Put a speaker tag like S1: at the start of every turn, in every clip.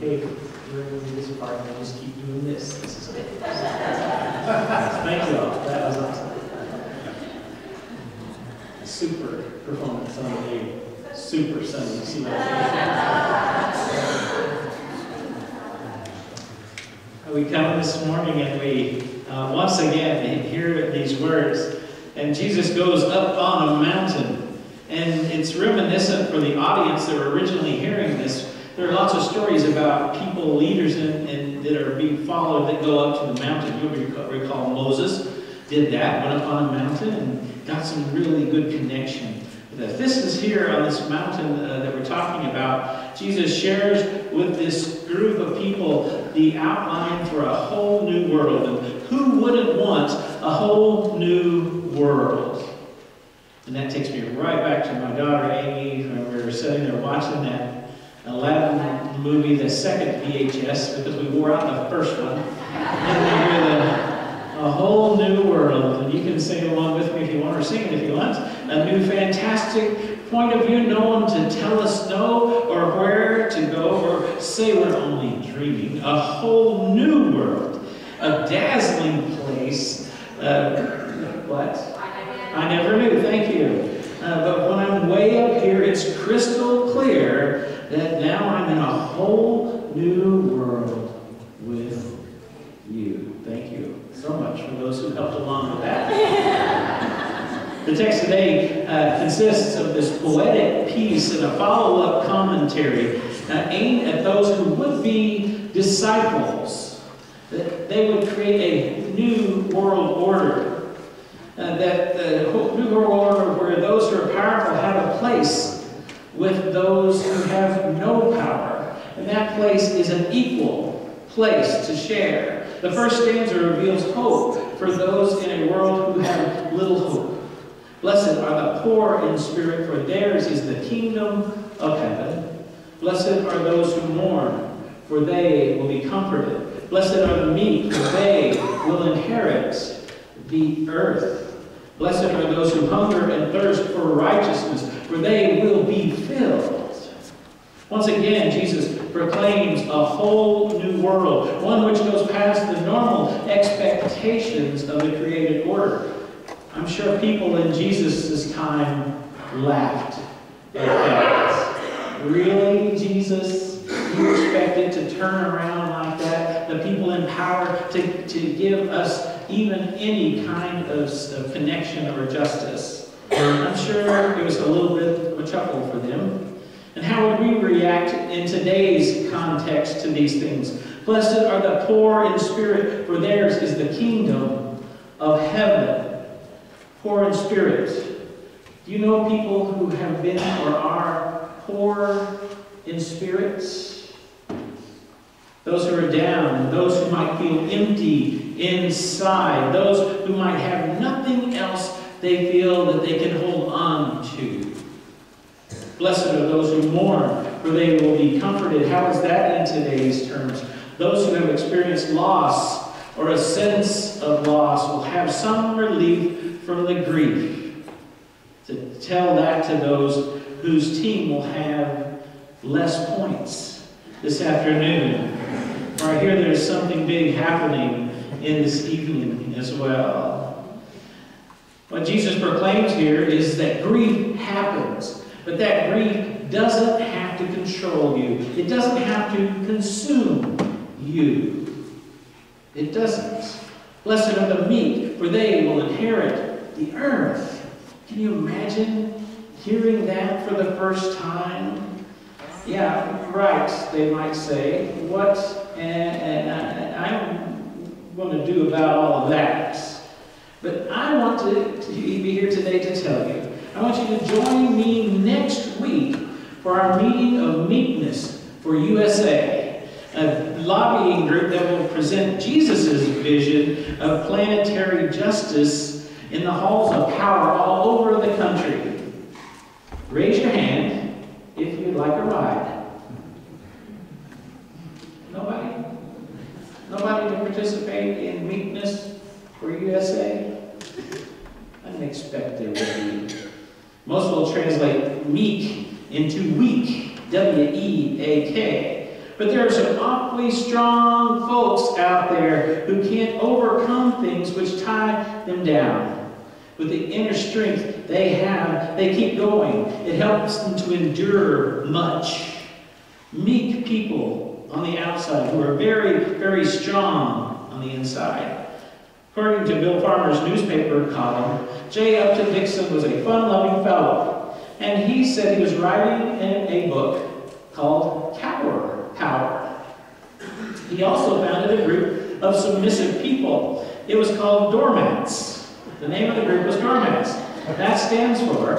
S1: hey, we're going to do this part, and just keep doing this. This is it. Thank you all. That was awesome. Super performance on a super Sunday. See what we come this morning and we once again hear these words. And Jesus goes up on a mountain. And it's reminiscent for the audience that were originally hearing this. There are lots of stories about people, leaders that are being followed that go up to the mountain. You'll recall Moses did that, went up on a mountain and got some really good connection. This is here on this mountain that we're talking about. Jesus shares with this group of people the outline for a whole new world. And who wouldn't want a whole new world? And that takes me right back to my daughter Amy when we were sitting there watching that Aladdin movie, the second VHS, because we wore out the first one. And we hear a whole new world. And you can sing along with me if you want, or sing it if you want. A new fantastic point of view. No one to tell us no or where to go or say we're only dreaming. A whole new world. A dazzling place. What? I never knew. Thank you. But when I'm way up here, it's crystal clear that now I'm in a whole new world with you. Thank you so much for those who helped along with that. The text today consists of this poetic piece and a follow-up commentary aimed at those who would be disciples. That they would create a new world order. That the new world order where those who are powerful have a place with those who have no power. And that place is an equal place to share. The first stanza reveals hope for those in a world who have little hope. Blessed are the poor in spirit, for theirs is the kingdom of heaven. Blessed are those who mourn, for they will be comforted. Blessed are the meek, for they will inherit the earth. Blessed are those who hunger and thirst for righteousness, for they will be filled. Once again, Jesus proclaims a whole new world, one which goes past the normal expectations of the created order. I'm sure people in Jesus' time laughed at that. Really, Jesus? You expected to turn around like that? The people in power to give us even any kind of connection or justice? I'm sure it was a little bit of a chuckle for them. And how would we react in today's context to these things? Blessed are the poor in spirit, for theirs is the kingdom of heaven. Poor in spirit. Do you know people who have been or are poor in spirit? Those who are down, those who might feel empty inside, those who might have nothing else they feel that they can hold on to. Blessed are those who mourn, for they will be comforted. How is that in today's terms? Those who have experienced loss or a sense of loss will have some relief from the grief. To tell that to those whose team will have less points this afternoon. Or I hear there's something big happening in this evening as well. What Jesus proclaims here is that grief happens. But that grief doesn't have to control you. It doesn't have to consume you. It doesn't. Blessed are the meek, for they will inherit the earth. Can you imagine hearing that for the first time? Yeah, right, they might say. What I'm going to do about all of that? But I want to be here today to tell you. I want you to join me next week for our meeting of meekness for USA, a lobbying group that will present Jesus' vision of planetary justice in the halls of power all over the country. Raise your hand if you'd like a ride. Nobody? Nobody to participate in meekness for USA? I didn't expect there would be. Most will translate meek into weak, W-E-A-K. But there are some awfully strong folks out there who can't overcome things which tie them down. With the inner strength they have, they keep going. It helps them to endure much. Meek people on the outside who are very, very strong on the inside. According to Bill Farmer's newspaper column, J. Upton Dixon was a fun-loving fellow, and he said he was writing in a book called Power. He also founded a group of submissive people. It was called Doormats. The name of the group was Doormats. That stands for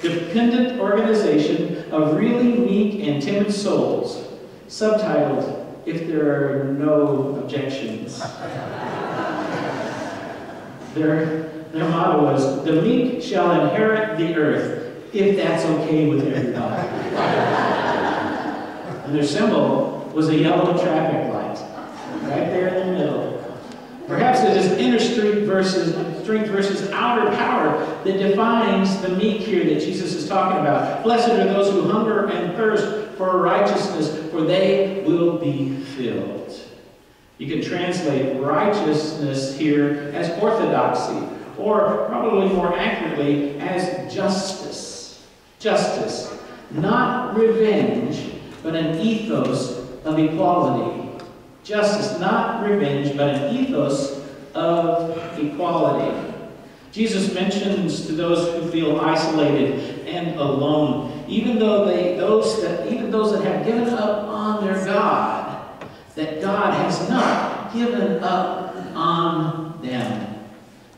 S1: Dependent Organization of Really Meek and Timid Souls, subtitled, If There Are No Objections. Their motto was, the meek shall inherit the earth, if that's okay with everybody. And their symbol was a yellow traffic light, right there in the middle. Perhaps it is inner strength versus outer power that defines the meek here that Jesus is talking about. Blessed are those who hunger and thirst for righteousness, for they will be filled. You can translate righteousness here as orthodoxy, or probably more accurately as justice. Justice, not revenge, but an ethos of equality. Justice, not revenge, but an ethos of equality. Jesus mentions to those who feel isolated and alone, even those that have given up on their God, that God has not given up on them.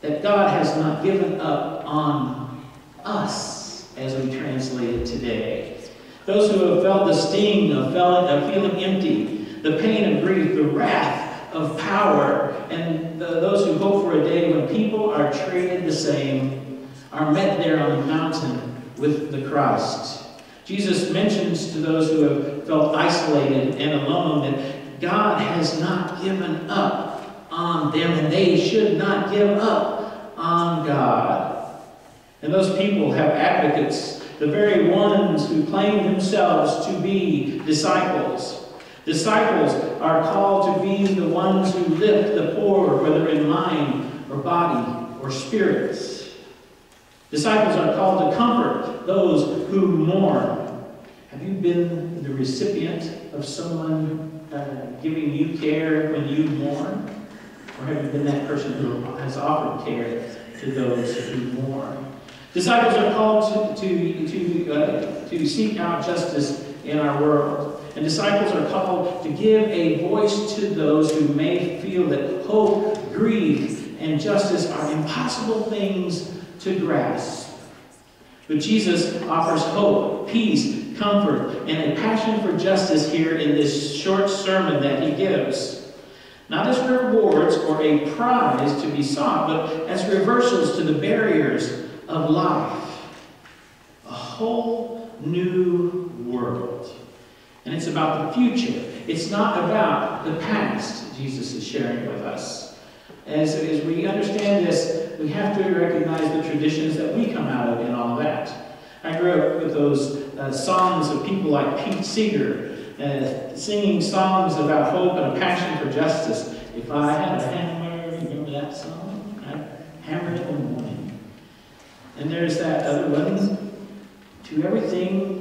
S1: That God has not given up on us, as we translate it today. Those who have felt the sting of feeling empty, the pain of grief, the wrath of power, and those who hope for a day when people are treated the same, are met there on the mountain with the Christ. Jesus mentions to those who have felt isolated and alone that God has not given up on them, and they should not give up on God. And those people have advocates, the very ones who claim themselves to be disciples. Disciples are called to be the ones who lift the poor, whether in mind or body or spirits. Disciples are called to comfort those who mourn. Have you been the recipient of someone giving you care when you mourn? Or have you been that person who has offered care to those who mourn? Disciples are called to seek out justice in our world. And disciples are called to give a voice to those who may feel that hope, grief, and justice are impossible things to grasp. But Jesus offers hope, peace, comfort, and a passion for justice here in this short sermon that he gives. Not as rewards or a prize to be sought, but as reversals to the barriers of life. A whole new world. And it's about the future. It's not about the past, Jesus is sharing with us. As we understand this, we have to recognize the traditions that we come out of in all that. I grew up with those songs of people like Pete Seeger, singing songs about hope and a passion for justice. If I had a hammer, remember that song? I'd hammer it in the morning. And there's that other one, to everything.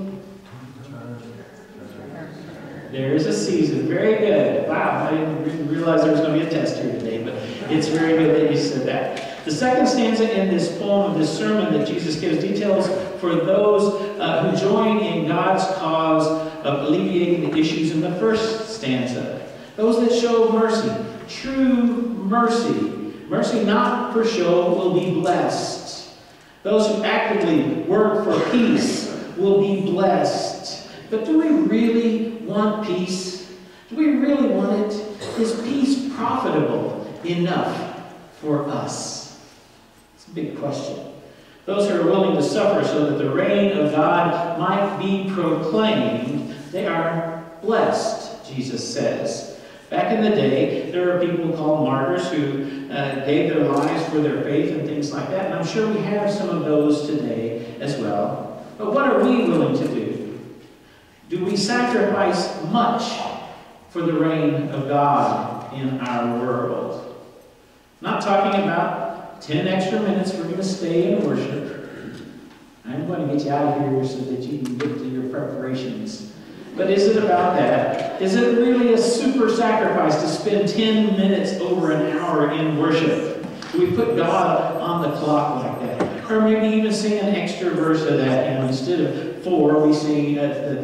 S1: There is a season. Very good. Wow, I didn't realize there was going to be a test here today, but it's very good that you said that. The second stanza in this poem, this sermon that Jesus gives details for those who join in God's cause of alleviating the issues in the first stanza. Those that show mercy, true mercy. Mercy not for show will be blessed. Those who actively work for peace will be blessed. But do we really want peace? Do we really want it? Is peace profitable enough for us? It's a big question. Those who are willing to suffer so that the reign of God might be proclaimed, they are blessed, Jesus says. Back in the day, there were people called martyrs who gave their lives for their faith and things like that. And I'm sure we have some of those today as well. But what are we willing to do? Do we sacrifice much for the reign of God in our world. Not talking about 10 extra minutes we're going to stay in worship. I'm going to get you out of here so that you can get to your preparations. But is it about that? Is it really a super sacrifice to spend 10 minutes over an hour in worship? Do we put God on the clock like that? Or maybe even sing an extra verse of that. Instead of 4, we sing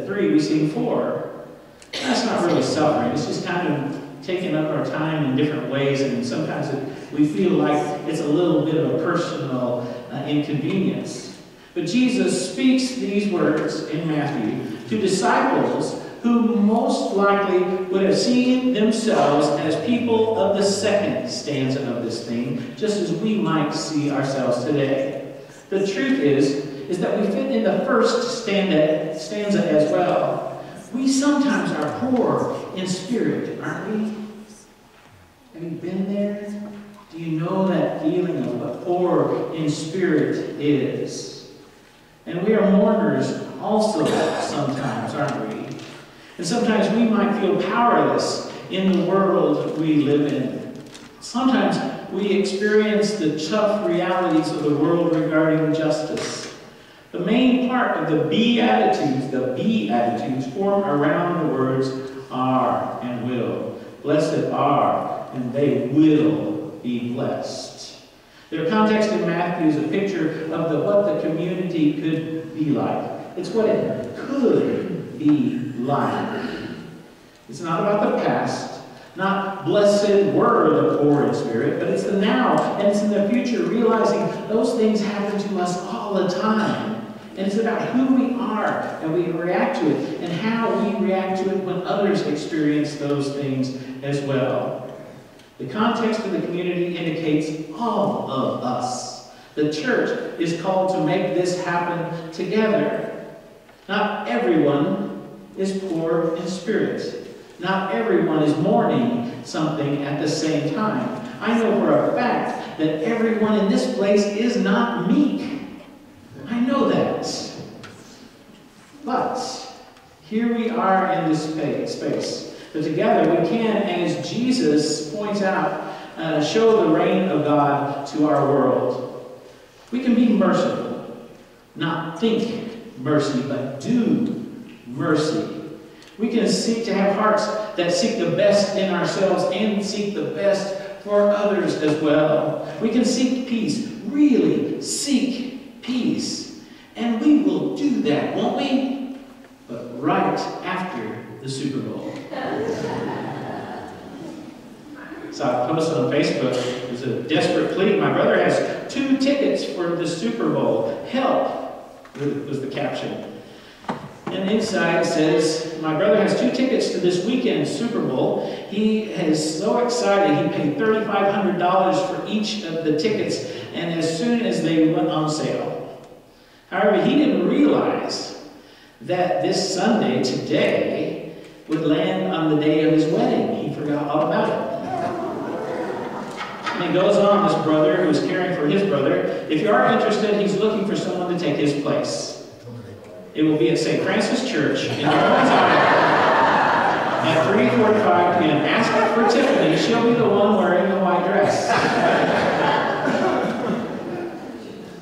S1: 3, we sing 4. That's not really suffering. It's just kind of taking up our time in different ways, and sometimes we feel like it's a little bit of a personal inconvenience. But Jesus speaks these words in Matthew to disciples who most likely would have seen themselves as people of the second stanza of this thing, just as we might see ourselves today. The truth is that we fit in the first stanza as well. We sometimes are poor in spirit, aren't we? Have you been there? Do you know that feeling of what poor in spirit is? And we are mourners also sometimes, aren't we? And sometimes we might feel powerless in the world we live in. Sometimes we experience the tough realities of the world regarding justice. The main part of the Beatitudes form around the words are and will. Blessed are, and they will be blessed. Their context in Matthew is a picture of what the community could be like. It's what it could be like. It's not about the past, not blessed were the poor in spirit, but it's the now and it's in the future, realizing those things happen to us all the time. And it's about who we are, and we react to it, and how we react to it when others experience those things as well. The context of the community indicates all of us. The church is called to make this happen together. Not everyone is poor in spirit. Not everyone is mourning something at the same time. I know for a fact that everyone in this place is not meek. I know that. But here we are in this space. But together we can, as Jesus points out, show the reign of God to our world. We can be merciful. Not think mercy, but do mercy. We can seek to have hearts that seek the best in ourselves and seek the best for others as well. We can seek peace, really seek peace. And we will do that, won't we? But right after the Super Bowl. Saw a post on Facebook. It was a desperate plea. My brother has 2 tickets for the Super Bowl. Help, was the caption. And inside says, my brother has 2 tickets to this weekend's Super Bowl. He is so excited. He paid $3,500 for each of the tickets, and as soon as they went on sale. However, he didn't realize that this Sunday, today, would land on the day of his wedding. He forgot all about it. And he goes on, this brother who is caring for his brother, if you are interested, he's looking for someone to take his place. It will be at St. Francis Church in New Orleans, Iowa at 3:45 p.m. Ask for Tiffany. She'll be the one wearing the white dress.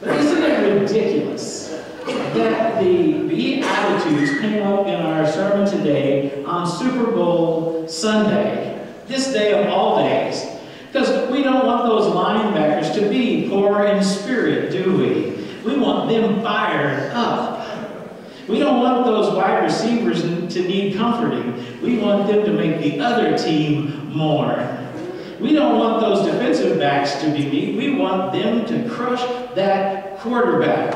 S1: But isn't it ridiculous that the Beatitudes came up in our sermon today on Super Bowl Sunday, this day of all days? Because we don't want those linebackers to be poor in spirit, do we? We want them fired up. We don't want those wide receivers to need comforting. We want them to make the other team mourn. We don't want those defensive backs to be meek. We want them to crush that quarterback.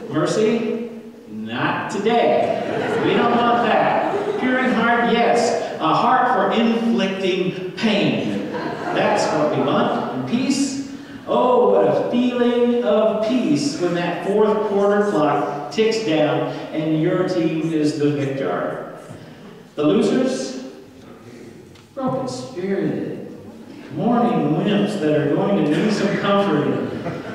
S1: Mercy? Not today. We don't want that. Pure in heart, yes. A heart for inflicting pain. That's what we want. And peace? Oh, what a feeling of peace when that 4th quarter clock ticks down and your team is the victor. The losers? Broken-spirited, mourning wimps that are going to need some comforting,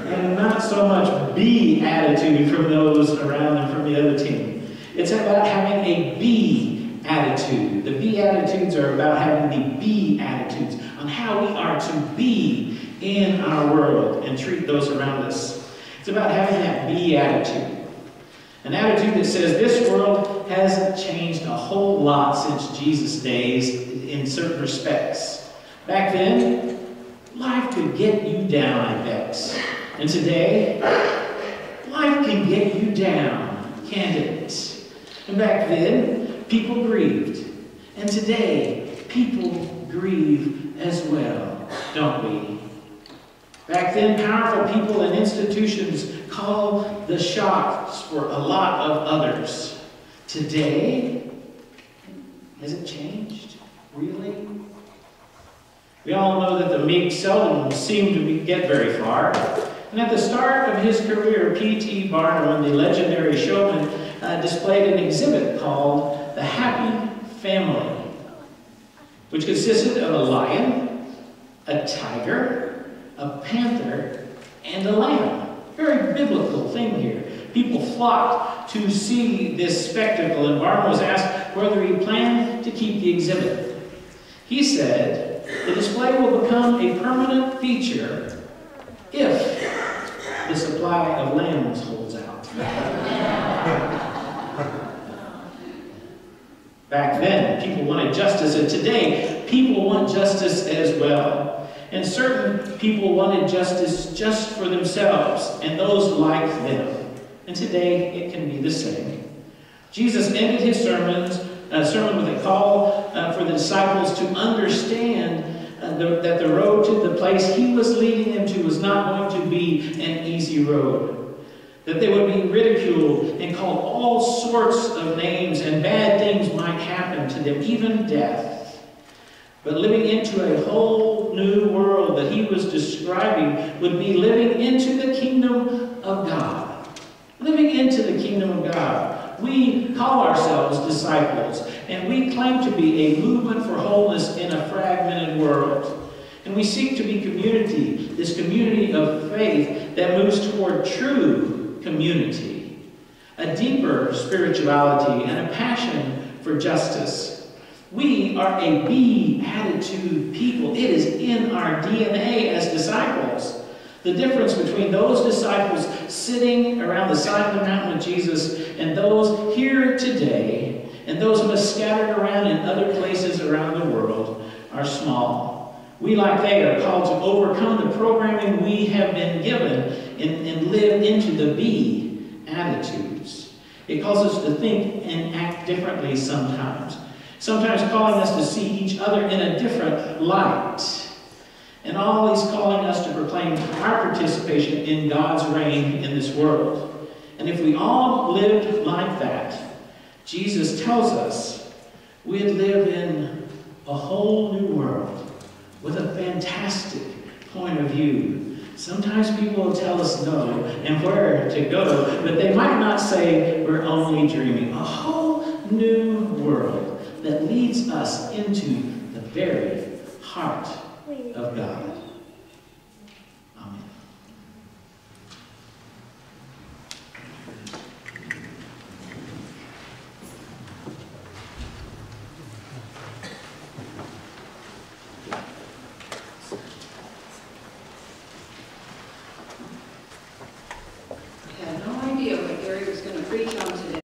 S1: and not so much B attitude from those around them from the other team. It's about having a B attitude. The Beatitudes are about having the be attitudes on how we are to be in our world and treat those around us. It's about having that be attitude. An attitude that says this world hasn't changed a whole lot since Jesus' days in certain respects. Back then, life could get you down, I bet. And today, life can get you down, can't it? And back then, people grieved. And today, people grieve as well, don't we? Back then, powerful people and institutions call the shots for a lot of others. Today, has it changed? Really? We all know that the meek seldom seem to get very far. And at the start of his career, P.T. Barnum, the legendary showman, displayed an exhibit called The Happy Family, which consisted of a lion, a tiger, a panther, and a lamb. Very biblical thing here. People flocked to see this spectacle, and Barnum was asked whether he planned to keep the exhibit. He said, the display will become a permanent feature if the supply of lambs holds out. Back then, people wanted justice, and today, people want justice as well. And certain people wanted justice just for themselves and those like them. And today, it can be the same. Jesus ended his sermon with a call for the disciples to understand that the road to the place he was leading them to was not going to be an easy road. That they would be ridiculed and called all sorts of names, and bad things might happen to them, even death. But living into a whole new world that he was describing would be living into the kingdom of God. Living into the kingdom of God. We call ourselves disciples, and we claim to be a movement for wholeness in a fragmented world. And we seek to be community, this community of faith that moves toward true community, a deeper spirituality, and a passion for justice. We are a be-attitude people. It is in our DNA as disciples. The difference between those disciples sitting around the side of the mountain with Jesus and those here today, and those of us scattered around in other places around the world, are small. We, like they, are called to overcome the programming we have been given and live into the be-attitudes. It calls us to think and act differently sometimes. Sometimes calling us to see each other in a different light. And all he's calling us to proclaim our participation in God's reign in this world. And if we all lived like that, Jesus tells us we'd live in a whole new world with a fantastic point of view. Sometimes people will tell us no and where to go, but they might not say we're only dreaming. A whole new world that leads us into the very heart of God.